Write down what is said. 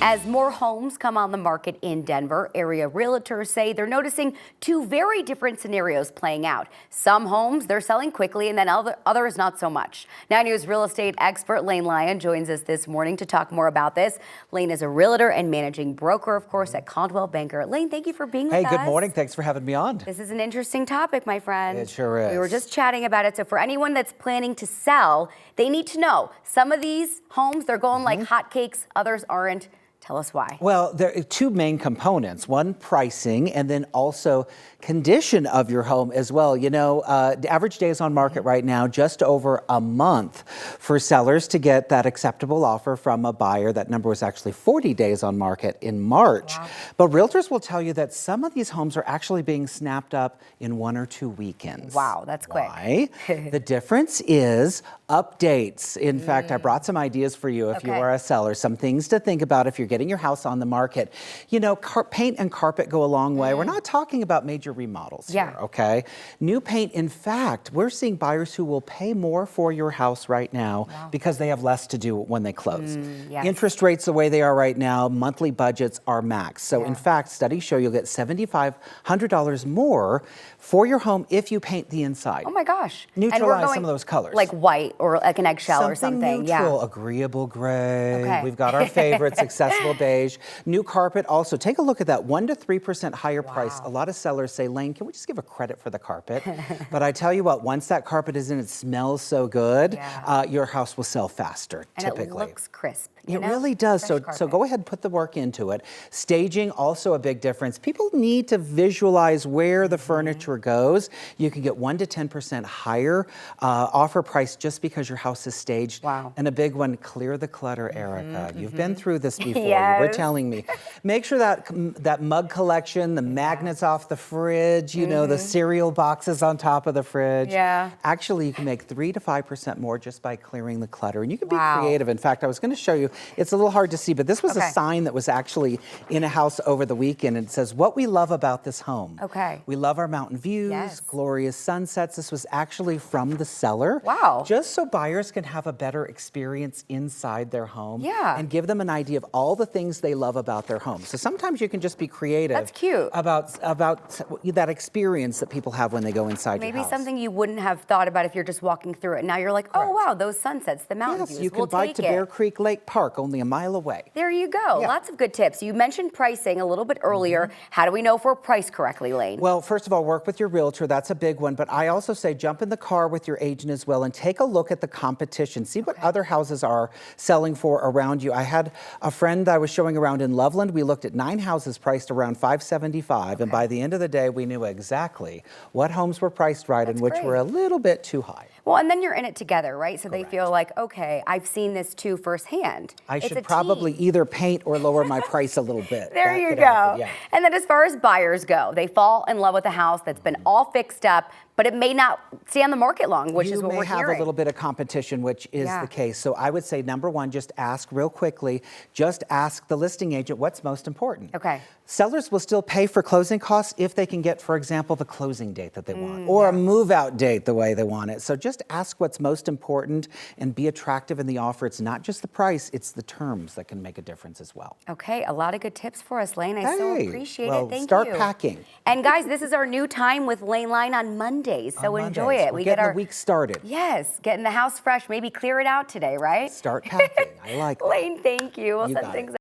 As more homes come on the market in Denver, area realtors say they're noticing two very different scenarios playing out. Some homes, they're selling quickly, and then others not so much. 9 News real estate expert Lane Lyon joins us this morning to talk more about this. Lane is a realtor and managing broker, of course, at Coldwell Banker. Lane, thank you for being with us. Hey, good morning. Thanks for having me on. This is an interesting topic, my friend. It sure is. We were just chatting about it. So for anyone that's planning to sell, they need to know some of these homes, they're going like hotcakes, others aren't. Tell us why. Well, there are two main components. One, pricing, and then also condition of your home as well. You know, the average days on market right now, just over a month for sellers to get that acceptable offer from a buyer. That number was actually 40 days on market in March. Wow. But realtors will tell you that some of these homes are actually being snapped up in 1 or 2 weekends. Wow, that's quick. Why? The difference is updates. In fact, I brought some ideas for you if you are a seller, some things to think about if you're getting your house on the market. You know, paint and carpet go a long way. We're not talking about major remodels here, okay? New paint, in fact, we're seeing buyers who will pay more for your house right now because they have less to do when they close. Interest rates the way they are right now, monthly budgets are maxed. So in fact, studies show you'll get $7,500 more for your home if you paint the inside. Oh my gosh. Neutralize some of those colors. Like white or like an eggshell or something. Neutral, agreeable gray. We've got our favorites, accessible beige. New carpet also. Take a look at that, 1 to 3% higher price. A lot of sellers say, Lane, can we just give a credit for the carpet? But I tell you what, once that carpet is in, it smells so good, your house will sell faster, typically. And it looks crisp. It really does. So go ahead and put the work into it. Staging, also a big difference. People need to visualize where the furniture goes. You can get 1 to 10% higher offer price just because your house is staged. Wow. And a big one, clear the clutter, Erica. You've been through this before. You were telling me. Make sure that mug collection, the magnets off the fridge, you know, the cereal boxes on top of the fridge. Actually, you can make 3 to 5% more just by clearing the clutter. And you can be creative. In fact, I was going to show you. It's a little hard to see, but this was a sign that was actually in a house over the weekend, and it says, what we love about this home. We love our mountain views, glorious sunsets. This was actually from the seller. Wow. Just so buyers can have a better experience inside their home and give them an idea of all the things they love about their home. So sometimes you can just be creative. That's cute. About that experience that people have when they go inside your house. Maybe something you wouldn't have thought about if you're just walking through it. Now you're like, oh, wow, those sunsets, the mountain views. You can bike to Bear Creek Lake Park, only a mile away. There you go. Lots of good tips. You mentioned pricing a little bit earlier. How do we know if we're priced correctly, Lane? Well, first of all, work with your realtor. That's a big one. But I also say jump in the car with your agent as well and take a look at the competition. See what other houses are selling for around you. I had a friend I was showing around in Loveland. We looked at 9 houses priced around $575, and by the end of the day, we knew exactly what homes were priced right and which were a little bit too high. Well, and then you're in it together, right? So they feel like, okay, I've seen this too firsthand. I should probably either paint or lower my price a little bit. There you go. And then as far as buyers go, they fall in love with a house that's been all fixed up, but it may not stay on the market long, which is what we're hearing. You may have a little bit of competition, which is the case. So I would say, number one, just ask real quickly, just ask the listing agent what's most important. Sellers will still pay for closing costs if they can get, for example, the closing date that they want or a move-out date the way they want it. So just ask what's most important and be attractive in the offer. It's not just the price, it's the terms that can make a difference as well. Okay, a lot of good tips for us, Lane. I so appreciate it. Thank you. Start packing. And guys, this is our new time with Lane Lyon on Mondays, so enjoy it. We get our week started. Yes, getting the house fresh. Maybe clear it out today, right? Start packing. I like that. Lane, thank you. We'll send things